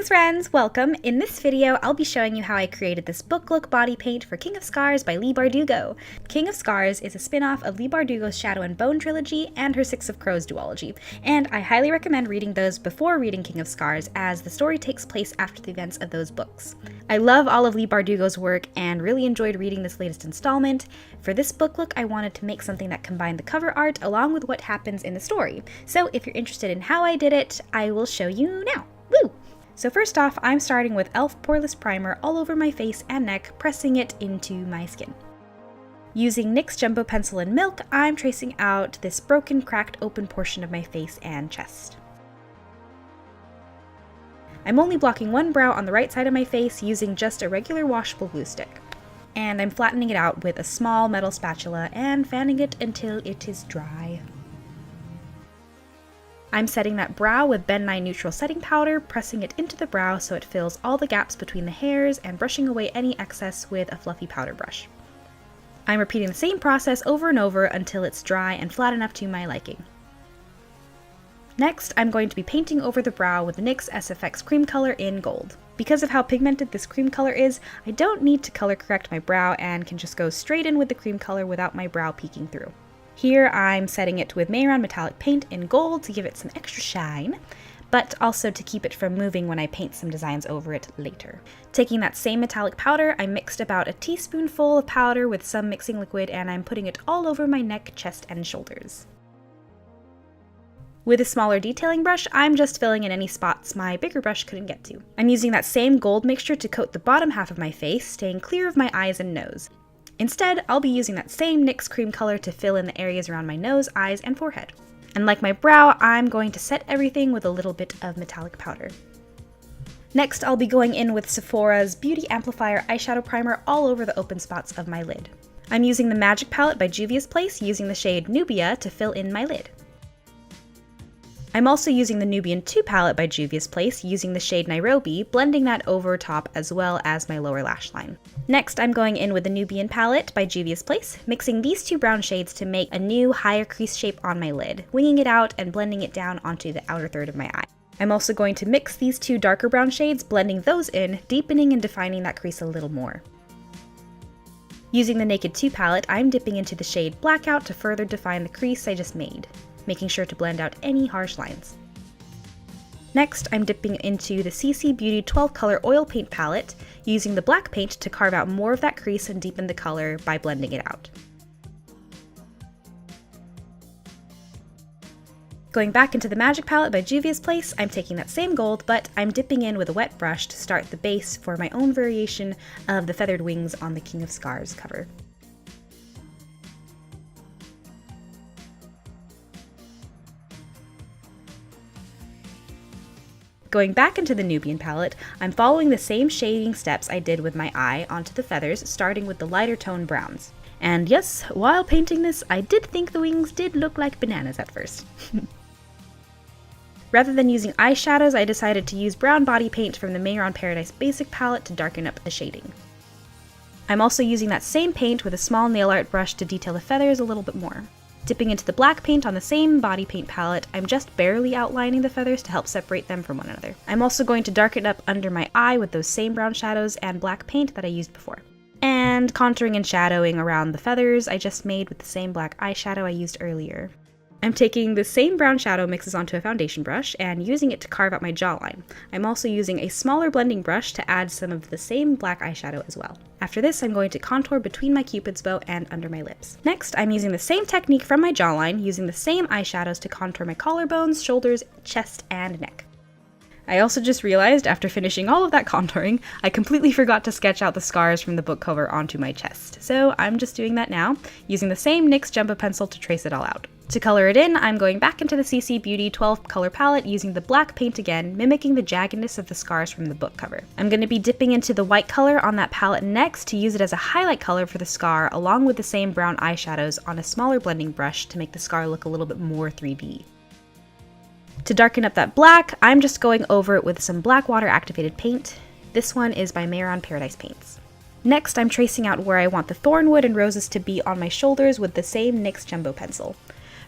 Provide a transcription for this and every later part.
Greetings friends, welcome. In this video, I'll be showing you how I created this book look body paint for King of Scars by Leigh Bardugo. King of Scars is a spin-off of Leigh Bardugo's Shadow and Bone trilogy and her Six of Crows duology, and I highly recommend reading those before reading King of Scars as the story takes place after the events of those books. I love all of Leigh Bardugo's work and really enjoyed reading this latest installment. For this book look, I wanted to make something that combined the cover art along with what happens in the story. So if you're interested in how I did it, I will show you now. Woo! So first off, I'm starting with e.l.f. Poreless Primer all over my face and neck, pressing it into my skin. Using NYX Jumbo Pencil in Milk, I'm tracing out this broken, cracked, open portion of my face and chest. I'm only blocking one brow on the right side of my face using just a regular washable glue stick. And I'm flattening it out with a small metal spatula and fanning it until it is dry. I'm setting that brow with Ben Nye Neutral Setting Powder, pressing it into the brow so it fills all the gaps between the hairs and brushing away any excess with a fluffy powder brush. I'm repeating the same process over and over until it's dry and flat enough to my liking. Next, I'm going to be painting over the brow with the NYX SFX Cream color in gold. Because of how pigmented this cream color is, I don't need to color correct my brow and can just go straight in with the cream color without my brow peeking through. Here I'm setting it with Mehron Metallic paint in gold to give it some extra shine, but also to keep it from moving when I paint some designs over it later. Taking that same metallic powder, I mixed about a teaspoonful of powder with some mixing liquid and I'm putting it all over my neck, chest, and shoulders. With a smaller detailing brush, I'm just filling in any spots my bigger brush couldn't get to. I'm using that same gold mixture to coat the bottom half of my face, staying clear of my eyes and nose. Instead, I'll be using that same NYX cream color to fill in the areas around my nose, eyes, and forehead. And like my brow, I'm going to set everything with a little bit of metallic powder. Next, I'll be going in with Sephora's Beauty Amplifier eyeshadow primer all over the open spots of my lid. I'm using the Magic Palette by Juvia's Place, using the shade Nubia to fill in my lid. I'm also using the Nubian 2 palette by Juvia's Place, using the shade Nairobi, blending that over top as well as my lower lash line. Next, I'm going in with the Nubian palette by Juvia's Place, mixing these two brown shades to make a new higher crease shape on my lid, winging it out and blending it down onto the outer third of my eye. I'm also going to mix these two darker brown shades, blending those in, deepening and defining that crease a little more. Using the Naked 2 palette, I'm dipping into the shade Blackout to further define the crease I just made, making sure to blend out any harsh lines. Next, I'm dipping into the CC Beauty 12 color oil paint palette, using the black paint to carve out more of that crease and deepen the color by blending it out. Going back into the Magic Palette by Juvia's Place, I'm taking that same gold, but I'm dipping in with a wet brush to start the base for my own variation of the feathered wings on the King of Scars cover. Going back into the Nubian palette, I'm following the same shading steps I did with my eye onto the feathers, starting with the lighter tone browns. And yes, while painting this, I did think the wings did look like bananas at first. Rather than using eyeshadows, I decided to use brown body paint from the Mehron Paradise Basic palette to darken up the shading. I'm also using that same paint with a small nail art brush to detail the feathers a little bit more. Dipping into the black paint on the same body paint palette, I'm just barely outlining the feathers to help separate them from one another. I'm also going to darken up under my eye with those same brown shadows and black paint that I used before. And contouring and shadowing around the feathers I just made with the same black eyeshadow I used earlier. I'm taking the same brown shadow mixes onto a foundation brush and using it to carve out my jawline. I'm also using a smaller blending brush to add some of the same black eyeshadow as well. After this, I'm going to contour between my cupid's bow and under my lips. Next, I'm using the same technique from my jawline, using the same eyeshadows to contour my collarbones, shoulders, chest, and neck. I also just realized after finishing all of that contouring, I completely forgot to sketch out the scars from the book cover onto my chest. So I'm just doing that now, using the same NYX Jumbo Pencil to trace it all out. To color it in, I'm going back into the CC Beauty 12 color palette using the black paint again, mimicking the jaggedness of the scars from the book cover. I'm going to be dipping into the white color on that palette next to use it as a highlight color for the scar, along with the same brown eyeshadows on a smaller blending brush to make the scar look a little bit more 3D. To darken up that black, I'm just going over it with some black water activated paint. This one is by Mehron Paradise Paints. Next, I'm tracing out where I want the thornwood and roses to be on my shoulders with the same NYX Jumbo Pencil.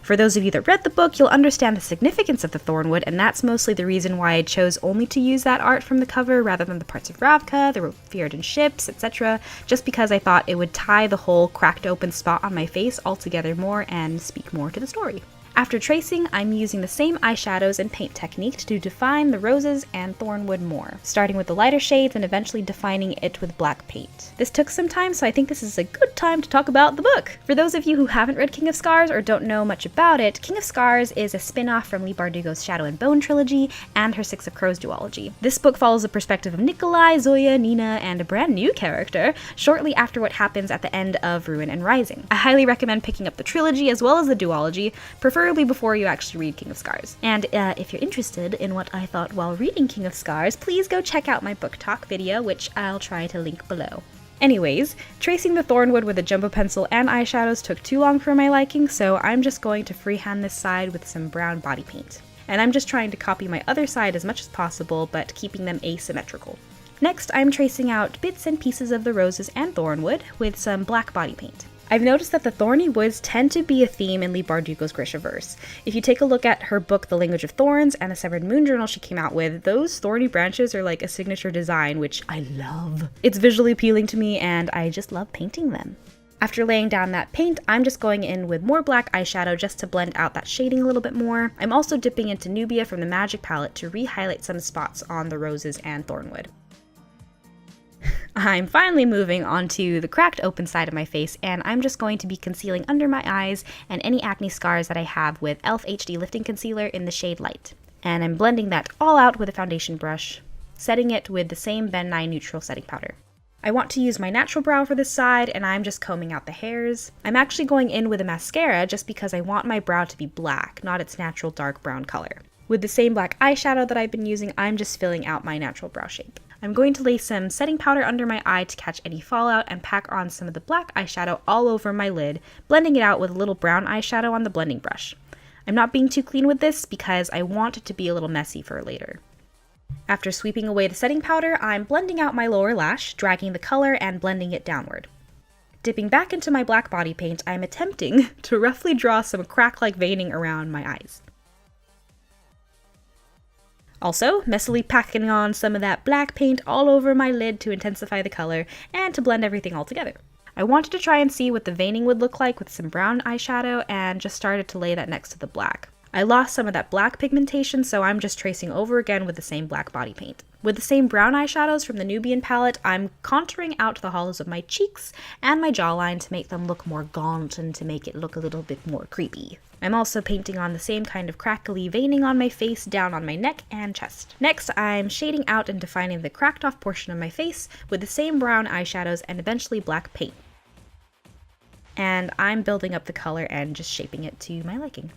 For those of you that read the book, you'll understand the significance of the thornwood, and that's mostly the reason why I chose only to use that art from the cover rather than the parts of Ravka, the Fjordan ships, etc., just because I thought it would tie the whole cracked open spot on my face all together more and speak more to the story. After tracing, I'm using the same eyeshadows and paint technique to define the roses and thornwood more, starting with the lighter shades and eventually defining it with black paint. This took some time, so I think this is a good time to talk about the book. For those of you who haven't read King of Scars or don't know much about it, King of Scars is a spin-off from Leigh Bardugo's Shadow and Bone trilogy and her Six of Crows duology. This book follows the perspective of Nikolai, Zoya, Nina, and a brand new character shortly after what happens at the end of Ruin and Rising. I highly recommend picking up the trilogy as well as the duology, preferably before you actually read King of Scars. And if you're interested in what I thought while reading King of Scars, please go check out my book talk video, which I'll try to link below. Anyways, tracing the thornwood with a jumbo pencil and eyeshadows took too long for my liking, so I'm just going to freehand this side with some brown body paint. And I'm just trying to copy my other side as much as possible, but keeping them asymmetrical. Next, I'm tracing out bits and pieces of the roses and thornwood with some black body paint. I've noticed that the thorny woods tend to be a theme in Leigh Bardugo's Grishaverse. If you take a look at her book The Language of Thorns and the Severed Moon journal she came out with, those thorny branches are like a signature design, which I love. It's visually appealing to me and I just love painting them. After laying down that paint, I'm just going in with more black eyeshadow just to blend out that shading a little bit more. I'm also dipping into Nubia from the Magic palette to re-highlight some spots on the roses and thornwood. I'm finally moving onto the cracked open side of my face, and I'm just going to be concealing under my eyes and any acne scars that I have with e.l.f. HD Lifting Concealer in the shade Light. And I'm blending that all out with a foundation brush, setting it with the same Ben Nye Neutral setting powder. I want to use my natural brow for this side, and I'm just combing out the hairs. I'm actually going in with a mascara just because I want my brow to be black, not its natural dark brown color. With the same black eyeshadow that I've been using, I'm just filling out my natural brow shape. I'm going to lay some setting powder under my eye to catch any fallout and pack on some of the black eyeshadow all over my lid, blending it out with a little brown eyeshadow on the blending brush. I'm not being too clean with this because I want it to be a little messy for later. After sweeping away the setting powder, I'm blending out my lower lash, dragging the color and blending it downward. Dipping back into my black body paint, I'm attempting to roughly draw some crack-like veining around my eyes. Also, messily packing on some of that black paint all over my lid to intensify the color and to blend everything all together. I wanted to try and see what the veining would look like with some brown eyeshadow and just started to lay that next to the black. I lost some of that black pigmentation, so I'm just tracing over again with the same black body paint. With the same brown eyeshadows from the Nubian palette, I'm contouring out the hollows of my cheeks and my jawline to make them look more gaunt and to make it look a little bit more creepy. I'm also painting on the same kind of crackly veining on my face, down on my neck and chest. Next, I'm shading out and defining the cracked off portion of my face with the same brown eyeshadows and eventually black paint. And I'm building up the color and just shaping it to my liking.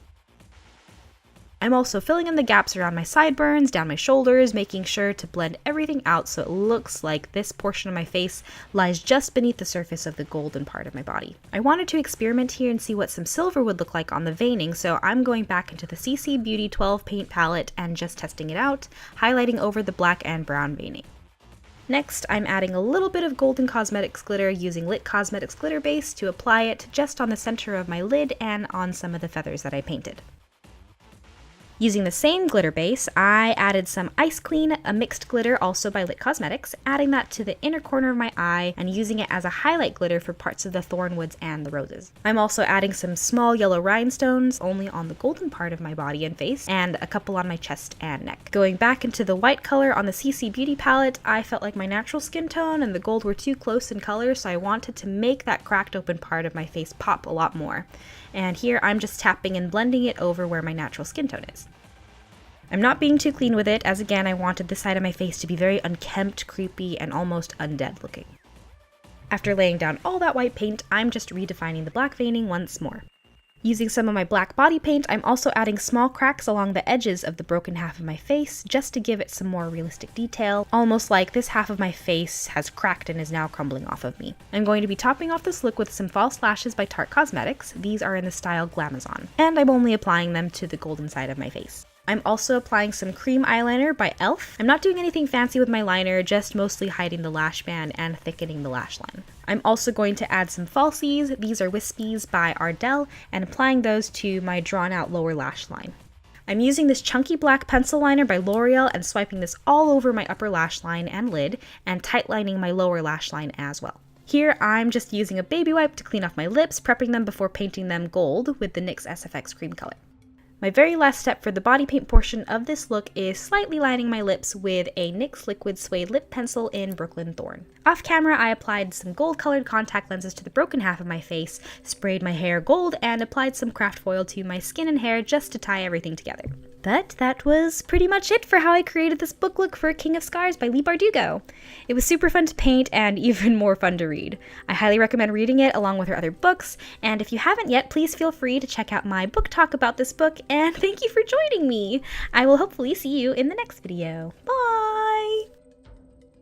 I'm also filling in the gaps around my sideburns, down my shoulders, making sure to blend everything out so it looks like this portion of my face lies just beneath the surface of the golden part of my body. I wanted to experiment here and see what some silver would look like on the veining, so I'm going back into the CC Beauty 12 paint palette and just testing it out, highlighting over the black and brown veining. Next, I'm adding a little bit of Golden Cosmetics glitter using Lit Cosmetics glitter base to apply it just on the center of my lid and on some of the feathers that I painted. Using the same glitter base, I added some Ice Clean, a mixed glitter also by Lit Cosmetics, adding that to the inner corner of my eye and using it as a highlight glitter for parts of the thornwoods and the roses. I'm also adding some small yellow rhinestones only on the golden part of my body and face, and a couple on my chest and neck. Going back into the white color on the CC Beauty palette, I felt like my natural skin tone and the gold were too close in color, so I wanted to make that cracked open part of my face pop a lot more. And here I'm just tapping and blending it over where my natural skin tone is. I'm not being too clean with it, as again I wanted this side of my face to be very unkempt, creepy, and almost undead looking. After laying down all that white paint, I'm just redefining the black veining once more. Using some of my black body paint, I'm also adding small cracks along the edges of the broken half of my face, just to give it some more realistic detail, almost like this half of my face has cracked and is now crumbling off of me. I'm going to be topping off this look with some false lashes by Tarte Cosmetics. These are in the style Glamazon, and I'm only applying them to the golden side of my face. I'm also applying some Creme eyeliner by e.l.f. I'm not doing anything fancy with my liner, just mostly hiding the lash band and thickening the lash line. I'm also going to add some falsies. These are Wispies by Ardell, and applying those to my drawn out lower lash line. I'm using this chunky black pencil liner by L'Oreal and swiping this all over my upper lash line and lid, and tight lining my lower lash line as well. Here I'm just using a baby wipe to clean off my lips, prepping them before painting them gold with the NYX SFX cream color. My very last step for the body paint portion of this look is slightly lining my lips with a NYX Liquid Suede Lip Pencil in Brooklyn Thorn. Off camera, I applied some gold-colored contact lenses to the broken half of my face, sprayed my hair gold, and applied some craft foil to my skin and hair just to tie everything together. But that was pretty much it for how I created this book look for King of Scars by Leigh Bardugo. It was super fun to paint and even more fun to read. I highly recommend reading it along with her other books, and if you haven't yet, please feel free to check out my book talk about this book, and thank you for joining me! I will hopefully see you in the next video. Bye!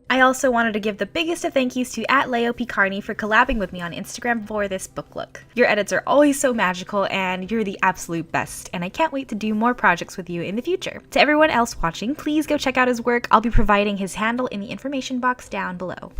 I also wanted to give the biggest of thank yous to @LeoPCarney for collabing with me on Instagram for this book look. Your edits are always so magical, and you're the absolute best, and I can't wait to do more projects with you in the future. To everyone else watching, please go check out his work. I'll be providing his handle in the information box down below.